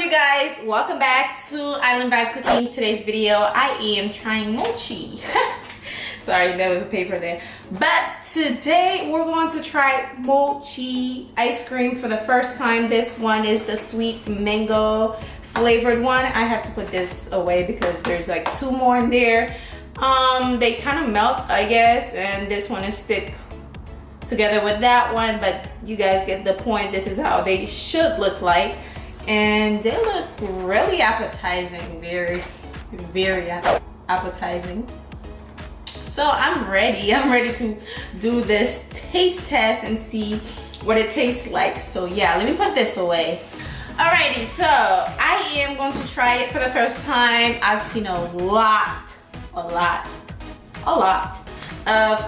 you guys? Welcome back to Island Vibe Cooking. Today's video, I am trying mochi. Sorry, there was a paper there. But today we're going to try mochi ice cream for the first time. This one is the sweet mango flavored one. I have to put this away because there's like two more in there. They kind of melt, I guess, and this one is stick together with that one, but you guys get the point. This is how they should look like, and they look really appetizing, very appetizing. So I'm ready to do this taste test and see what it tastes like. So yeah, let me put this away. Alrighty, so I am going to try it for the first time. I've seen a lot of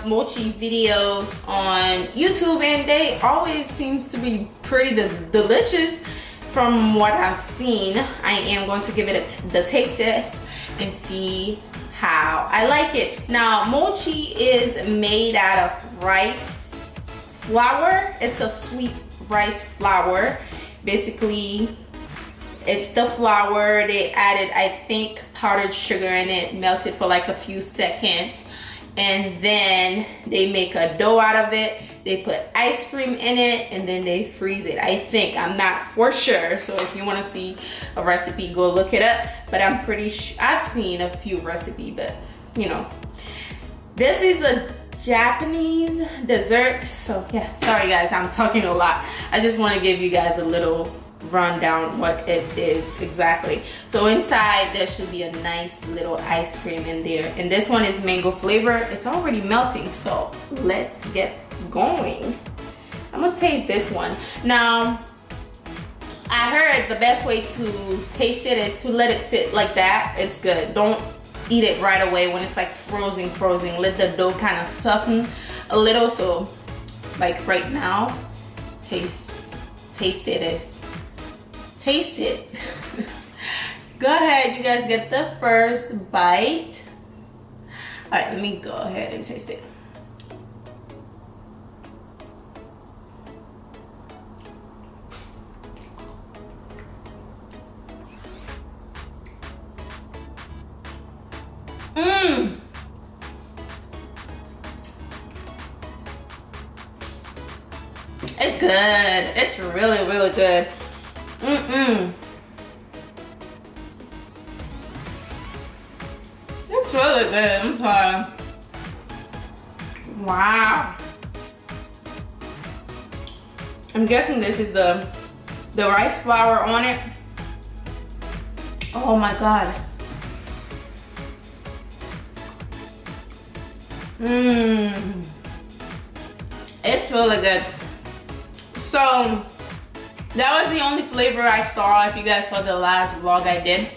mochi videos on YouTube, and they always seems to be pretty delicious from what I've seen. I am going to give it the taste test and see how I like it. Now, mochi is made out of rice flour. It's a sweet rice flour. Basically, it's the flour. They added, I think, powdered sugar in it, melted for like a few seconds, and then they make a dough out of it. They put ice cream in it, and then they freeze it. I think, I'm not for sure. So if you want to see a recipe, go look it up. But I'm pretty sure I've seen a few recipes, but you know, this is a Japanese dessert. So yeah, sorry guys, I'm talking a lot. I just want to give you guys a little rundown what it is exactly. So inside there should be a nice little ice cream in there, and this one is mango flavor. It's already melting, so let's get going. I'm gonna taste this one. Now, I heard the best way to taste it is to let it sit like that. It's good. Don't eat it right away when it's like frozen. Let the dough kind of soften a little. So like right now, taste it. Go ahead, you guys get the first bite. All right, let me go ahead and taste it. It's good. It's really good. It's really good. I'm sorry. Wow. I'm guessing this is the rice flour on it. Oh my god. It's really good. So that was the only flavor I saw. If you guys saw the last vlog I did,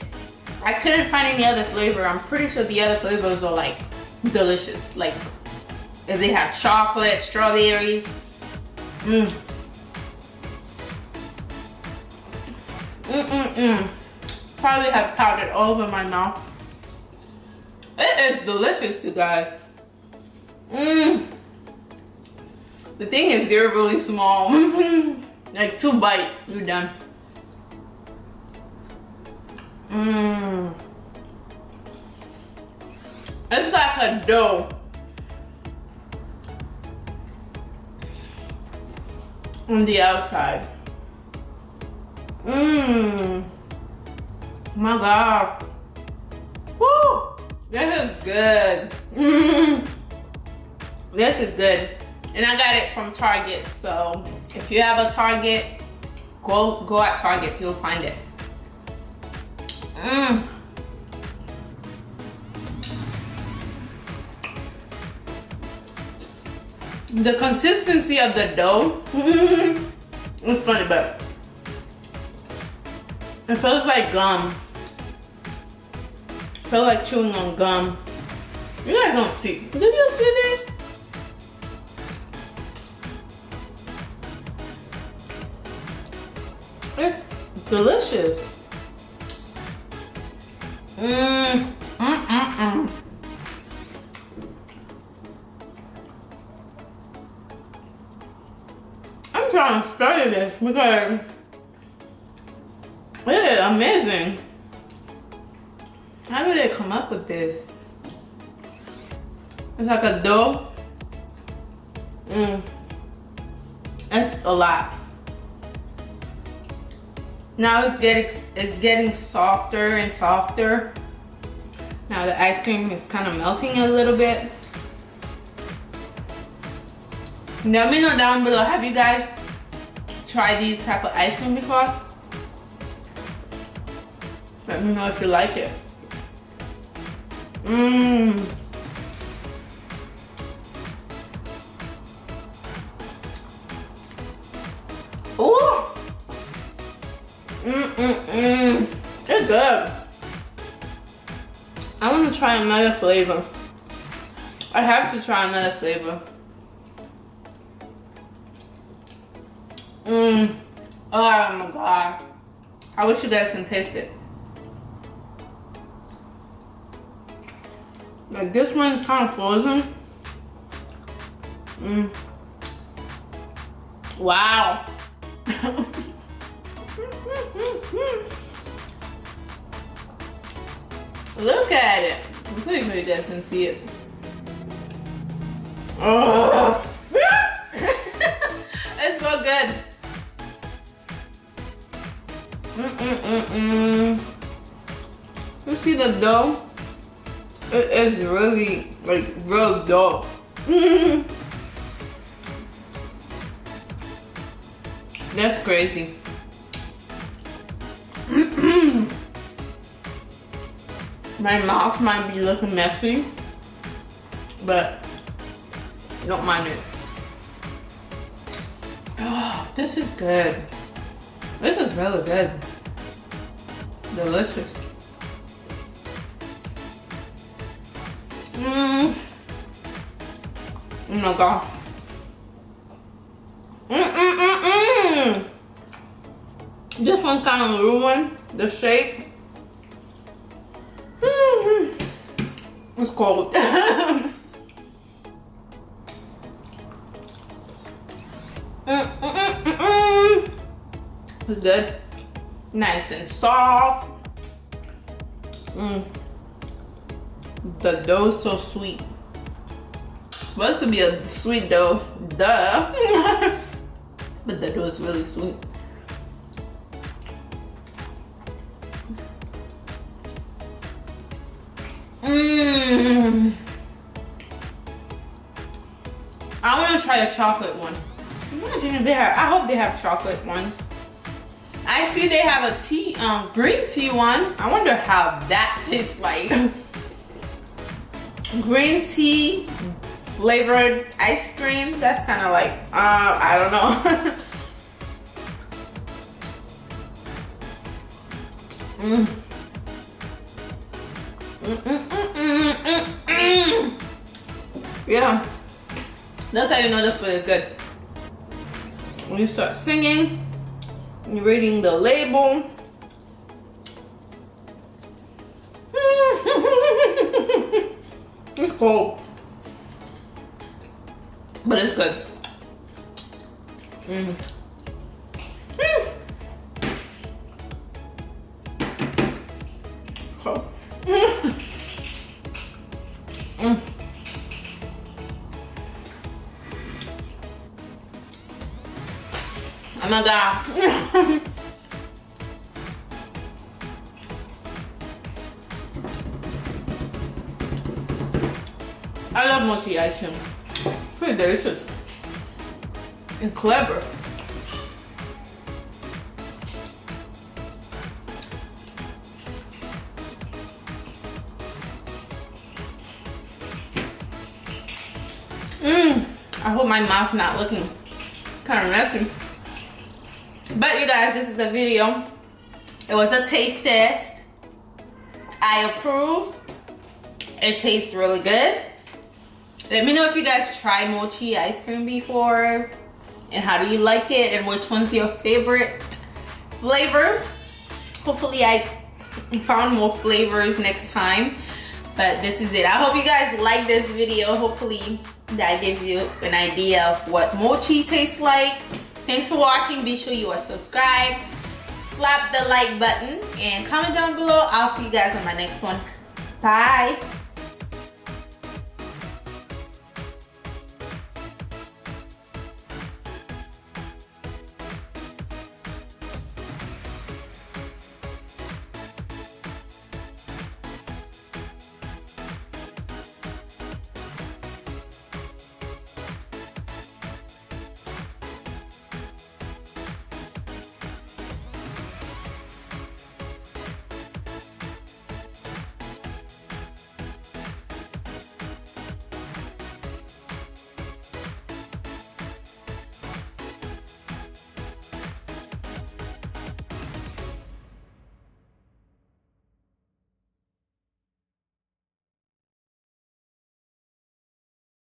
I couldn't find any other flavor. I'm pretty sure the other flavors are like delicious. Like if they have chocolate, strawberries. Probably have powdered all over my mouth. It is delicious, you guys. The thing is, they're really small. Like 2 bites, you're done. It's like a dough. On the outside. My god. Woo! This is good. This is good. And I got it from Target, so if you have a Target, go at Target, you'll find it. The consistency of the dough, it's funny, but it feels like gum. I feel like chewing on gum. You guys don't see. Did you see this? It's delicious. I'm trying to study this because it is amazing. How do they come up with this? It's like a dough. That's a lot. Now it's getting softer and softer. Now the ice cream is kind of melting a little bit. Let me know down below, have you guys tried these type of ice cream before? Let me know if you like it. Ooh. It's good. I want to try another flavor. I have to try another flavor. Oh my god. I wish you guys can taste it. Like this one is kind of frozen. Wow. Look at it. I'm pretty sure you guys can see it. Oh. It's so good. You see the dough? It is really like real dough. That's crazy. My mouth might be looking messy, but don't mind it. Oh, this is good. This is really good. Delicious. Oh my god. This one kind of ruined the shape. It's cold. It's good. Nice and soft. The dough is so sweet. Supposed to be a sweet dough, duh. But the dough is really sweet. I want to try the chocolate one. Imagine if they have, I hope they have chocolate ones. I see they have a tea, green tea one. I wonder how that tastes like. Green tea flavored ice cream. That's kind of like, I don't know. Yeah, that's how you know the food is good. When you start singing, you're reading the label. It's cold, but it's good. Cold. Oh my god. I love mochi ice cream. Pretty delicious and clever. I hope my mouth not looking kind of messy. But you guys, this is the video. It was a taste test. I approve. It tastes really good. Let me know if you guys tried mochi ice cream before and how do you like it and which one's your favorite flavor. Hopefully I found more flavors next time, but this is it. I hope you guys like this video. Hopefully that gives you an idea of what mochi tastes like. Thanks for watching. Be sure you are subscribed. slap the like button and comment down below. I'll see you guys on my next one. Bye.